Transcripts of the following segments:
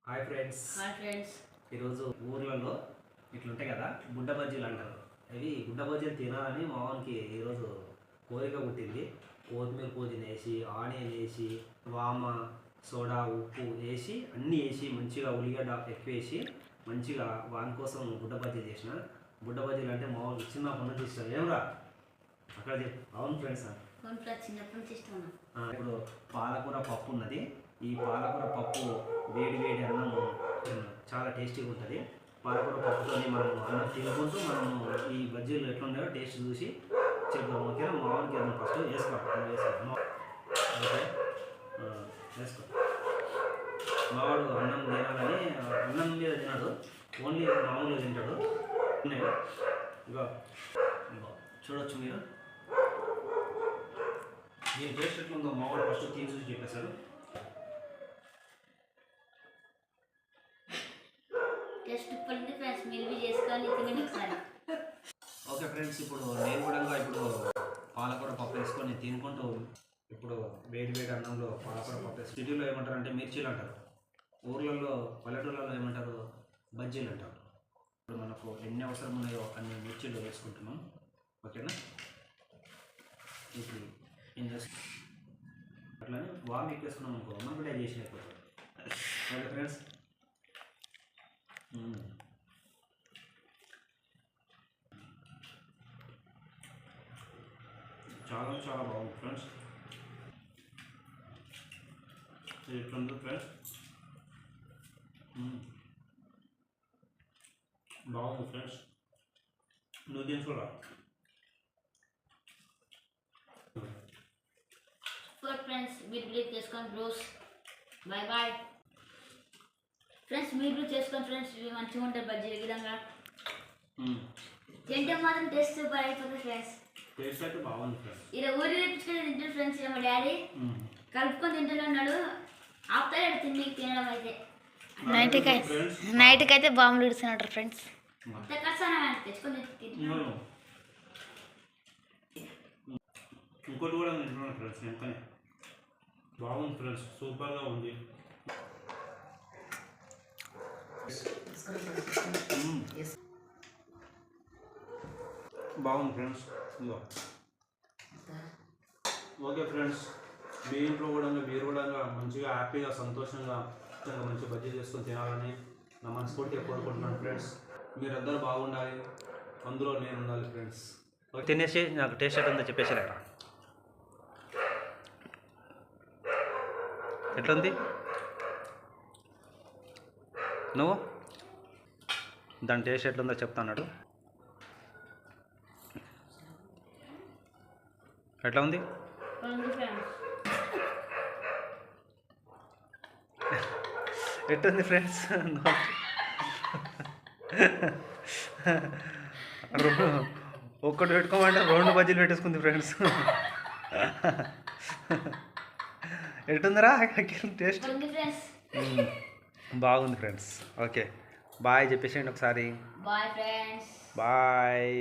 Hi friends. ఈరోజు ఊర్లలో ఇట్లుంటాయి కదా గుడ్డ బజ్జీలు అంటారు. అవి గుడ్డ బజ్జీలు తినాలని మా వానికి ఈరోజు కోరిక పుట్టింది. కొత్తిమీర పుదీనా వేసి, ఆనియన్ వేసి, వామ, సోడా, ఉప్పు వేసి అన్నీ వేసి మంచిగా ఉల్లిగడ్డ ఎక్కువ వేసి మంచిగా వాని కోసం గుడ్డ బజ్జీలు చేసిన. గుడ్డ బజ్జీలు అంటే మా వానికి చిన్నప్పటి నుంచి ఇష్టం. ఏమరా అక్కడ అవును ఫ్రెండ్స్, ఇప్పుడు పాలకూర పప్పు ఉన్నది. ఈ పాలకూర పప్పు వేడి వేడి అన్నం చాలా టేస్టీగా ఉంటుంది. పాలకూర పప్పుతో మనం అన్నం తినుకుంటూ మనము ఈ బజ్జీలు ఎట్లున్నాయో టేస్ట్ చూసి చెప్తాం. ఓకేనా? మామూలుకి అన్నం ఫస్ట్ వేసుకో. ఓకే, వేసుకో. మావాడు అన్నం తినాలని అన్నం మీద తినడు, ఓన్లీ మామూలుగా తింటాడు. ఇగో చూడొచ్చు మీరు. దీని టేస్ట్ ఎట్లుందో మావాడు ఫస్ట్ తిని చూసి చెప్పేశాడు. ఓకే ఫ్రెండ్స్, ఇప్పుడు నేను కూడా ఇప్పుడు పాలకూర పప్పు వేసుకొని తినుకుంటూ ఇప్పుడు వేడి వేడి అన్నంలో పాలకూర పప్పు వేసి, సిటీలో ఏమంటారు అంటే మిర్చీలు అంటారు, ఊర్లలో పల్లెటూళ్ళలో ఏమంటారు బజ్జీలు అంటారు. ఇప్పుడు మనకు ఎన్ని అవసరం ఉన్నాయో అన్ని మిర్చీలు వేసుకుంటున్నాం. ఓకేనా? ఇప్పుడు ఏం చేస్తున్నాం అట్లానే వామ్ ఎక్కేసుకున్నాం అనుకో మనకు డైజెషన్ అయిపోతుంది. ఓకే ఫ్రెండ్స్, చాలా చాలా బాగుంది ఫ్రెండ్స్. ఎట్లుంది ఫ్రెండ్స్? బాగుంది ఫ్రెండ్స్. నువ్వు తినరా? ఫ్రెండ్స్ మీరు ప్లీజ్ చేసుకోండి బ్రోస్. Bye bye friends. మీరు చేసుకోండి ఫ్రెండ్స్, ఇవి మంచిగా ఉంటాయి బజ్జీ. ఈ విధంగా తింటే మాత్రం టేస్ట్ సూపర్ అయిపోతుంది ఫ్రెండ్స్. టేస్ట్ అయితే బాగుంది ఫ్రెండ్స్. ఇలా ఊరి తెప్పించుకొని తింటారు ఫ్రెండ్స్. మా డాడీ కలుపుకొని తింటూనే ఉన్నాడు. ఆపుతాడు తినడం అయితే. నైట్కి అయితే బాంబులు ఇడుస్తున్నారు ఫ్రెండ్స్. తెచ్చుకొని ఇంకోటి కూడా తింటున్నాను ఫ్రెండ్స్. ఎంతనే బాగుంది ఫ్రెండ్స్, సూపర్గా ఉంది. బాగుంది ఫ్రెండ్స్. ఇదిగో ఓకే ఫ్రెండ్స్, మీ ఇంట్లో కూడా మీరు కూడా మంచిగా హ్యాపీగా సంతోషంగా మంచి బజ్జీ చేసుకొని తినాలని నా మనస్ఫూర్తిగా కోరుకుంటున్నాను ఫ్రెండ్స్. మీరందరూ బాగుండాలి, అందులో నేను ఉండాలి ఫ్రెండ్స్. తినేసి నాకు టేస్ట్ ఎట్లుందో చెప్పేసారా? ఎట్లుంది? నువ్వు దాని టేస్ట్ ఎట్లుందో చెప్తాన్నాడు. ఎట్లా ఉంది? ఎట్టుంది ఫ్రెండ్స్? ఒక్కటి పెట్టుకోమంటే 2 బజ్జీలు పెట్టేసుకుంది ఫ్రెండ్స్. ఎట్టుందిరా టేస్ట్? బాగుంది ఫ్రెండ్స్. ఓకే బాయ్ చెప్పేసేయండి ఒకసారి. Bye friends. Bye.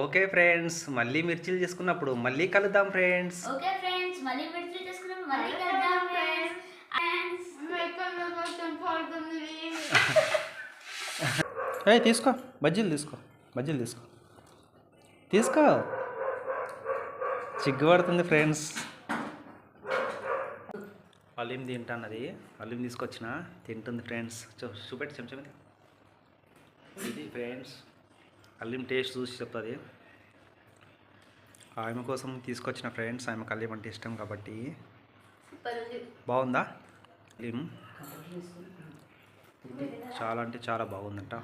Okay friends, మళ్ళీ మిర్చీలు చేసుకున్నప్పుడు మళ్ళీ కలుద్దాం ఫ్రెండ్స్. ఓకే ఫ్రెండ్స్, మళ్ళీ మిర్చీలు చేసుకున్నప్పుడు మళ్ళీ కలుద్దాం ఫ్రెండ్స్. తీసుకో బజ్జీలు, తీసుకో. సిగ్గుపడుతుంది ఫ్రెండ్స్. అలీం తింటాన్నది, అలీం తీసుకొచ్చిన తింటుంది ఫ్రెండ్స్. చూపెట్టి చెంచా మీద. ఇది ఫ్రెండ్స్ అల్లిం టేస్ట్ చూసి చెప్తుంది. ఆమె కోసం తీసుకొచ్చిన ఫ్రెండ్స్, ఆమెకు అల్లిం అంటే ఇష్టం కాబట్టి. బాగుందా అల్లిం? చాలా అంటే చాలా బాగుందంట.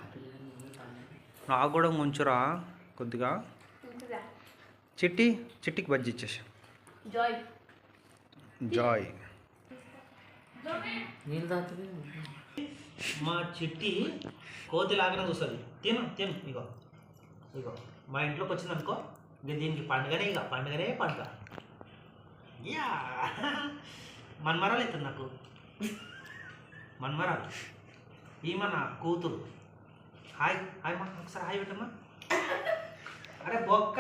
నాకు కూడా ముంచురా కొద్దిగా. చిట్టికి బజ్జీ ఇచ్చేసి. జాయ్ మా చిట్టి కోతి లాగానే చూస్తుంది. తిను ఇగో మా ఇంట్లోకి వచ్చింది అనుకో, ఇక దీనికి పండుగనే పండుగ. యా మన్మరాలు అవుతుంది నాకు, మన్మరాలు. ఈమె నా కూతురు. హాయ్ మా ఒకసారి హాయ్ పెట్టమ్మా. అరే బొక్క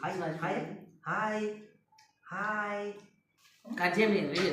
హాయ్ హాయ్ హాయ్ కట్ చేయలేదు